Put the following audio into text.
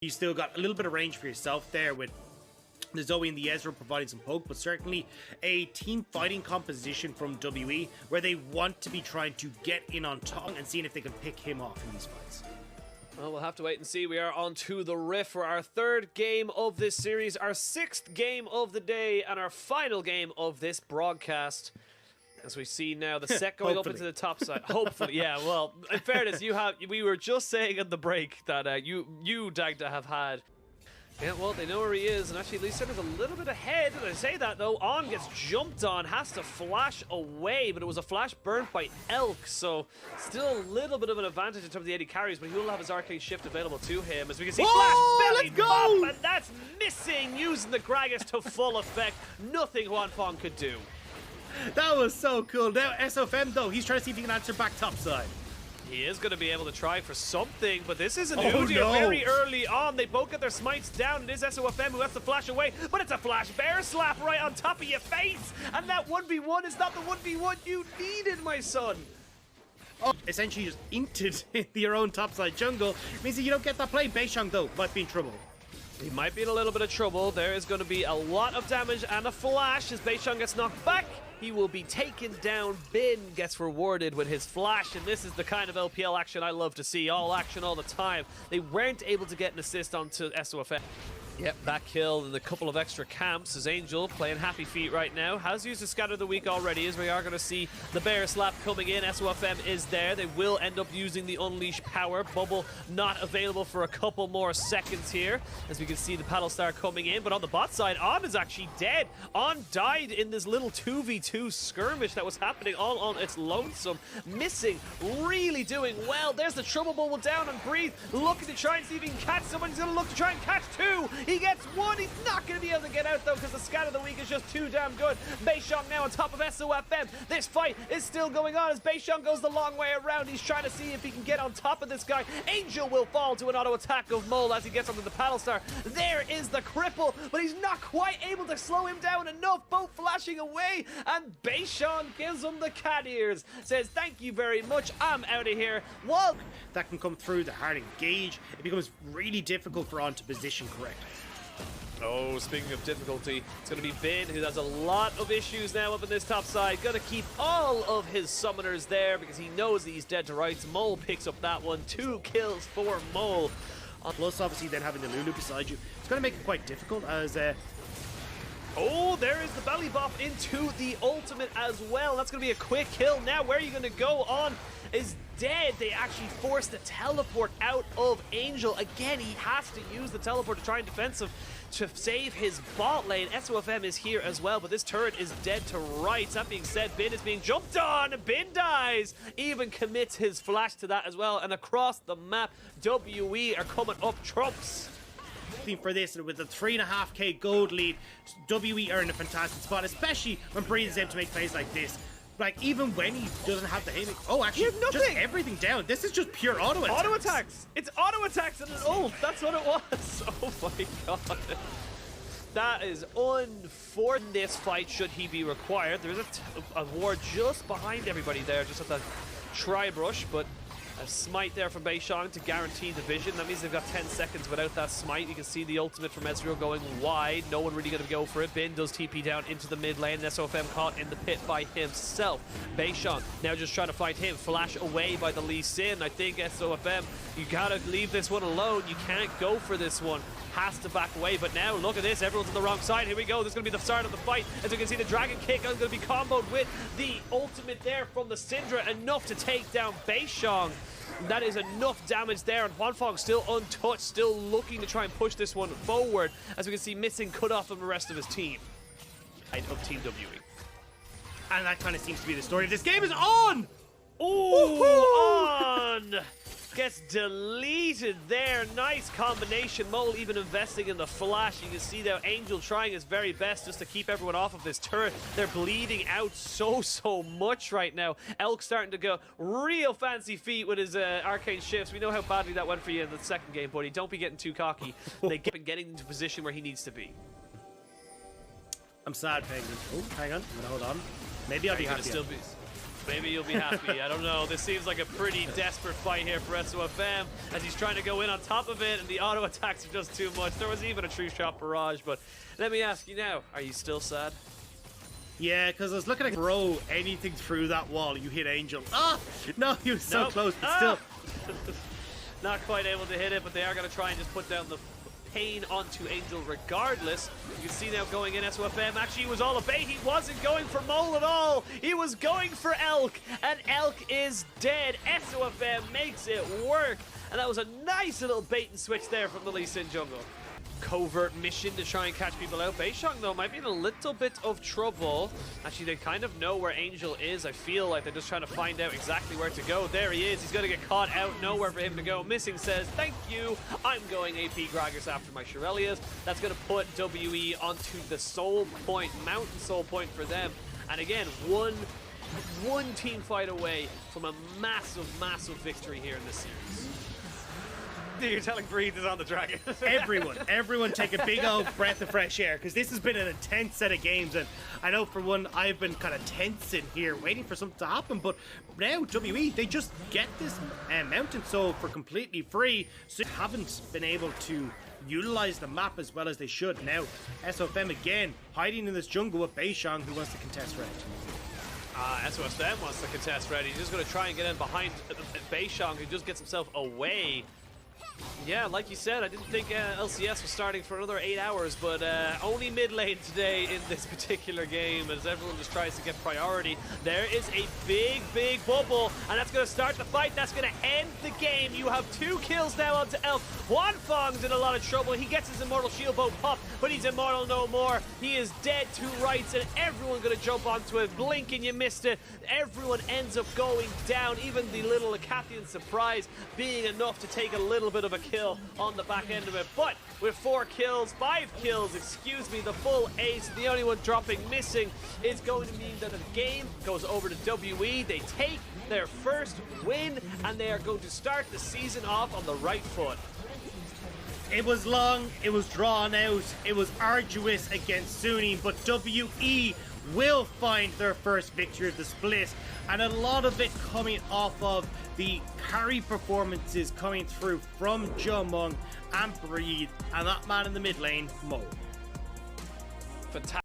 You still got a little bit of range for yourself there with the Zoe and the Ezra providing some poke, but certainly a team fighting composition from WE where they want to be trying to get in on top and seeing if they can pick him off in these fights. Well, we'll have to wait and see. We are on to the Rift for our third game of this series, our sixth game of the day, and our final game of this broadcast. As we see now, the set going up into the top side. Hopefully, yeah. Well, in fairness, we were just saying at the break that you Dagda, have had. Yeah, well, they know where he is, and actually, Lee is a little bit ahead. And I say that, though, On gets jumped on, has to flash away, but it was a flash burnt by Elk, so still a little bit of an advantage in terms of the AD carries, but he will have his arcane shift available to him. As we can see, flash belly bop, and that's missing, using the Gragas to full effect. Nothing Huanfeng could do. That was so cool. Now, SOFM, though, he's trying to see if he can answer back topside. He is going to be able to try for something, but this is an Udyr very early on. They both get their smites down. It is SOFM who has to flash away, but it's a flash bear slap right on top of your face. And that 1v1 is not the 1v1 you needed, my son. Oh, essentially just inted your own topside jungle. Means that you don't get that play. Beishang, though, might be in trouble. He might be in a little bit of trouble. There is going to be a lot of damage and a flash as Beishang gets knocked back. He will be taken down. Bin gets rewarded with his flash, and this is the kind of LPL action I love to see. All action all the time. They weren't able to get an assist onto SOFM. Yep, back kill and a couple of extra camps as Angel playing happy feet right now. Has used a scatter of the week already, as we are going to see the bear slap coming in. SOFM is there. They will end up using the unleash power. Bubble not available for a couple more seconds here, as we can see the paddle star coming in. But on the bot side, On is actually dead. On died in this little 2v2 skirmish that was happening all on its lonesome. Missing, really doing well. There's the trouble bubble down and Breathe, looking to try and see if he can catch someone. He's going to look to try and catch two. He gets one. He's not going to be able to get out, though, because the scat of the week is just too damn good. Beishang now on top of SOFM. This fight is still going on as Beishang goes the long way around. He's trying to see if he can get on top of this guy. Angel will fall to an auto attack of Mole as he gets onto the paddle star. There is the cripple, but he's not quite able to slow him down enough. Both flashing away, and Beishang gives him the cat ears. Says, thank you very much. I'm out of here. Whoa. That can come through the hard engage. It becomes really difficult for On to position correctly. Oh, speaking of difficulty, it's going to be Bin, who has a lot of issues now up in this top side. Going to keep all of his summoners there because he knows that he's dead to rights. Mole picks up that one. 2 kills for Mole. Plus, obviously, then having the Lulu beside you, it's going to make it quite difficult as... Oh, there is the belly bop into the ultimate as well. That's going to be a quick kill. Now, where are you going to go? On is dead. They actually forced the teleport out of Angel. Again, he has to use the teleport to try and defensive to save his bot lane. SOFM is here as well, but this turret is dead to rights. That being said, Bin is being jumped on. Bin dies. Even commits his flash to that as well. And across the map, WE are coming up trumps. For this, and with a 3.5k gold lead, WE are in a fantastic spot, especially when Breeze is able to make plays like this. Like, even when he doesn't have the haymaker. Oh, actually, just everything down. This is just pure auto attacks. Auto attacks. It's auto attacks and an ult. That's what it was. Oh my god. That is unfortunate. This fight, should he be required. There's a ward just behind everybody there, just at the tri-brush, but a smite there from Beishang to guarantee the vision. That means they've got 10 seconds without that smite. You can see the ultimate from Ezreal going wide. No one really going to go for it. Bin does TP down into the mid lane. SOFM caught in the pit by himself. Beishang now just trying to fight him. Flash away by the Lee Sin. I think SOFM, you got to leave this one alone. You can't go for this one. Has to back away, but now look at this. Everyone's on the wrong side. Here we go. This is going to be the start of the fight. As you can see, the Dragon Kick is going to be comboed with the ultimate there from the Syndra. Enough to take down Beishang. That is enough damage there, and Huanfeng still untouched, still looking to try and push this one forward. As we can see, missing cutoff from the rest of his team. Of Team WE. And that kind of seems to be the story of this game. Is On! Oh, On! Gets deleted there. Nice combination. Mole even investing in the flash. You can see now Angel trying his very best just to keep everyone off of this turret. They're bleeding out so much right now. Elk starting to go real fancy feet with his arcane shifts. We know how badly that went for you in the second game, buddy. Don't be getting too cocky. They get getting into position where he needs to be. I'm sad, Penguin. Oh, hang on. I'm gonna hold on. Maybe I'll be happy. Maybe you'll be happy. I don't know. This seems like a pretty desperate fight here for SOFM as he's trying to go in on top of it, and the auto attacks are just too much. There was even a true shot barrage, but let me ask you now, are you still sad? Yeah, because I was looking to throw anything through that wall. You hit Angel. Ah! No, he was so close, but still. Not quite able to hit it, but they are going to try and just put down the pain onto Angel regardless. You can see now going in SOFM. Actually, he was all a bait. He wasn't going for Mole at all. He was going for Elk, and Elk is dead. SOFM makes it work, and that was a nice little bait and switch there from the Lee Sin jungle. Covert mission to try and catch people out. Beishang, though, might be in a little bit of trouble. Actually, they kind of know where Angel is. I feel like they're just trying to find out exactly where to go. There he is. He's going to get caught out. Nowhere for him to go. Missing says, thank you. I'm going AP Gragas after my Shirelias. That's going to put WE onto the soul point, mountain soul point for them. And again, one team fight away from a massive, massive victory here in this series. You're telling Breathe is on the dragon. everyone take a big old breath of fresh air, because this has been an intense set of games, and I know for one I've been kind of tensing here waiting for something to happen, but now WE, they just get this mountain soul for completely free, so they haven't been able to utilize the map as well as they should. Now SOFM again hiding in this jungle with Beishang, who wants to contest red. SOFM wants to contest red. He's just going to try and get in behind Beishang, who just gets himself away. Yeah, like you said, I didn't think LCS was starting for another 8 hours, but only mid lane today in this particular game as everyone just tries to get priority. There is a big, big bubble, and that's going to start the fight. That's going to end the game. You have 2 kills now onto Elk. Wanfong's in a lot of trouble. He gets his Immortal Shield Bow pop, but he's immortal no more. He is dead to rights, and everyone going to jump onto it. Blink and you missed it. Everyone ends up going down, even the little Acathian surprise being enough to take a little bit of a kill on the back end of it. But with 5 kills, excuse me, the full ace, the only one dropping missing is going to mean that the game goes over to WE. They take their first win, and they are going to start the season off on the right foot. It was long, it was drawn out, it was arduous against Sunni, but WE will find their first victory of the split, and a lot of it coming off of the carry performances coming through from Jumong and Breathe, and that man in the mid lane, Mo. Fantastic.